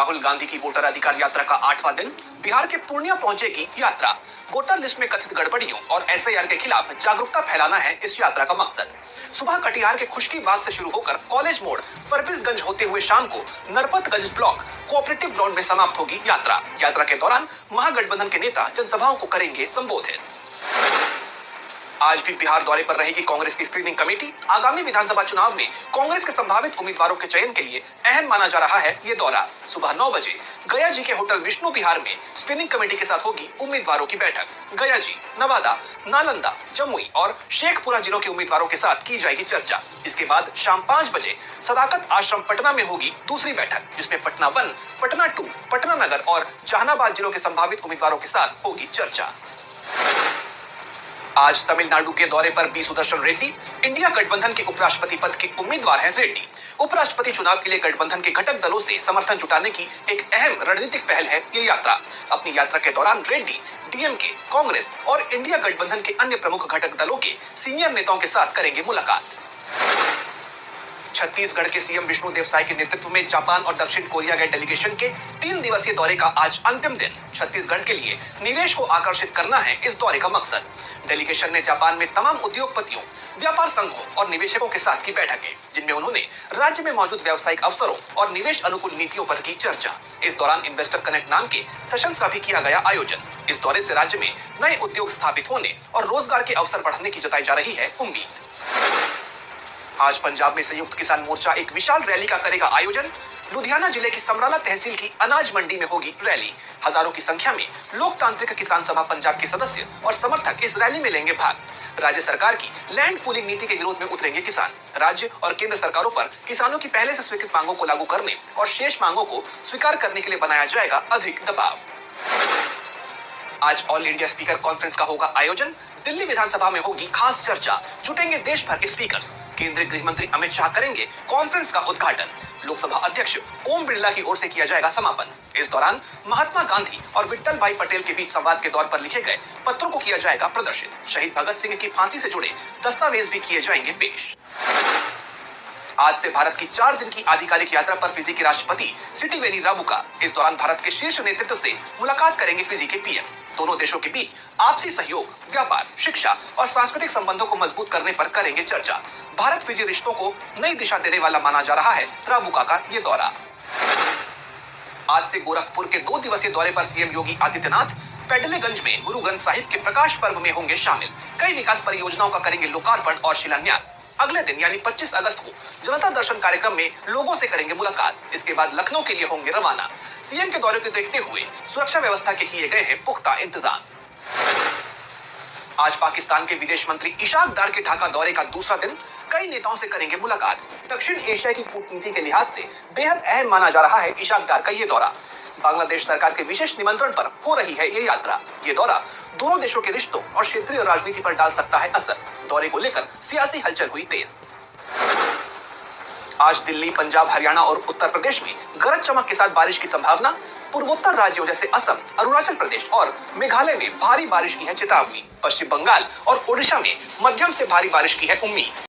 राहुल गांधी की वोटर अधिकार यात्रा का 8वां दिन। बिहार के पूर्णिया पहुंचेगी यात्रा। वोटर लिस्ट में कथित गड़बड़ियों और एसआईआर के खिलाफ जागरूकता फैलाना है इस यात्रा का मकसद। सुबह कटिहार के खुशकी बाग से शुरू होकर कॉलेज मोड़ फरबिसगंज होते हुए शाम को नरपतगंज ब्लॉक कोऑपरेटिव ग्राउंड में समाप्त होगी यात्रा। यात्रा के दौरान महागठबंधन के नेता जनसभाओं को करेंगे संबोधित। आज भी बिहार दौरे पर रहेगी कांग्रेस की स्क्रीनिंग कमेटी। आगामी विधानसभा चुनाव में कांग्रेस के संभावित उम्मीदवारों के चयन के लिए अहम माना जा रहा है ये दौरा। सुबह 9 बजे गया जी के होटल विष्णु विहार में स्क्रीनिंग कमेटी के साथ होगी उम्मीदवारों की बैठक। गया जी, नवादा, नालंदा, जमुई और शेखपुरा जिलों के उम्मीदवारों के साथ की जाएगी चर्चा। इसके बाद शाम 5 बजे सदाकत आश्रम पटना में होगी दूसरी बैठक, जिसमें पटना 1, पटना 2, पटना नगर और जहानाबाद जिलों के संभावित उम्मीदवारों के साथ होगी चर्चा। आज तमिलनाडु के दौरे पर बी सुदर्शन रेड्डी। इंडिया गठबंधन के उपराष्ट्रपति पद के उम्मीदवार हैं रेड्डी। उपराष्ट्रपति चुनाव के लिए गठबंधन के घटक दलों से समर्थन जुटाने की एक अहम रणनीतिक पहल है ये यात्रा। अपनी यात्रा के दौरान रेड्डी डीएमके, कांग्रेस और इंडिया गठबंधन के अन्य प्रमुख घटक दलों के सीनियर नेताओं के साथ करेंगे मुलाकात। छत्तीसगढ़ के सीएम विष्णुदेव साय के नेतृत्व में जापान और दक्षिण कोरिया गए डेलीगेशन के 3 दिवसीय दौरे का आज अंतिम दिन। छत्तीसगढ़ के लिए निवेश को आकर्षित करना है इस दौरे का मकसद। डेलीगेशन ने जापान में तमाम उद्योगपतियों, व्यापार संघों और निवेशकों के साथ की बैठकें, जिनमें उन्होंने राज्य में मौजूद व्यावसायिक अवसरों और निवेश अनुकूल नीतियों पर की चर्चा। इस दौरान इन्वेस्टर कनेक्ट नाम के सेशंस का भी किया गया आयोजन। इस दौरे से राज्य में नए उद्योग स्थापित होने और रोजगार के अवसर बढ़ने की जताई जा रही है उम्मीद। आज पंजाब में संयुक्त किसान मोर्चा एक विशाल रैली का करेगा आयोजन। लुधियाना जिले की समराला तहसील की अनाज मंडी में होगी रैली। हजारों की संख्या में लोकतांत्रिक किसान सभा पंजाब के सदस्य और समर्थक इस रैली में लेंगे भाग। राज्य सरकार की लैंड पूलिंग नीति के विरोध में उतरेंगे किसान। राज्य और केंद्र सरकारों पर किसानों की पहले से स्वीकृत मांगों को लागू करने और शेष मांगों को स्वीकार करने के लिए बनाया जाएगा अधिक दबाव। आज ऑल इंडिया स्पीकर कॉन्फ्रेंस का होगा आयोजन। दिल्ली विधानसभा में होगी खास चर्चा। जुटेंगे देश भर के स्पीकर्स। केंद्रीय गृह मंत्री अमित शाह करेंगे कॉन्फ्रेंस का उद्घाटन। लोकसभा अध्यक्ष ओम बिरला की ओर से किया जाएगा समापन। इस दौरान महात्मा गांधी और विट्ठल भाई पटेल के बीच संवाद के दौर पर लिखे गए पत्रों को किया जाएगा प्रदर्शित। शहीद भगत सिंह की फांसी से जुड़े दस्तावेज भी किए जाएंगे पेश। आज से भारत की 4 दिन की आधिकारिक यात्रा पर फिजी के राष्ट्रपति सिटिवेनी राबुका। इस दौरान भारत के शीर्ष नेतृत्व से मुलाकात करेंगे फिजी के पीएम। दोनों देशों के बीच आपसी सहयोग, व्यापार, शिक्षा और सांस्कृतिक संबंधों को मजबूत करने पर करेंगे चर्चा। भारत फिजी रिश्तों को नई दिशा देने वाला माना जा रहा है राबुका का ये दौरा। आज से गोरखपुर के 2 दिवसीय दौरे पर सीएम योगी आदित्यनाथ पेडलेगंज में गुरु ग्रंथ साहिब के प्रकाश पर्व में होंगे शामिल। कई विकास परियोजनाओं का करेंगे लोकार्पण और शिलान्यास। अगले दिन यानी 25 अगस्त को जनता दर्शन कार्यक्रम में लोगों से करेंगे मुलाकात। इसके बाद लखनऊ के लिए होंगे रवाना। सीएम के दौरे को देखते हुए सुरक्षा व्यवस्था के किए गए हैं पुख्ता इंतजाम। आज पाकिस्तान के विदेश मंत्री इशाक डार के ढाका दौरे का दूसरा दिन। कई नेताओं से करेंगे मुलाकात। दक्षिण एशिया की कूटनीति के लिहाज से बेहद अहम माना जा रहा है इशाक डार का ये दौरा। बांग्लादेश सरकार के विशेष निमंत्रण पर हो रही है ये यात्रा। ये दौरा दोनों देशों के रिश्तों और क्षेत्रीय राजनीति पर डाल सकता है असर। दौरे को लेकर सियासी हलचल हुई तेज। आज दिल्ली, पंजाब, हरियाणा और उत्तर प्रदेश में गरज चमक के साथ बारिश की संभावना। पूर्वोत्तर राज्यों जैसे असम, अरुणाचल प्रदेश और मेघालय में भारी बारिश की है चेतावनी। पश्चिम बंगाल और ओडिशा में मध्यम से भारी बारिश की है उम्मीद।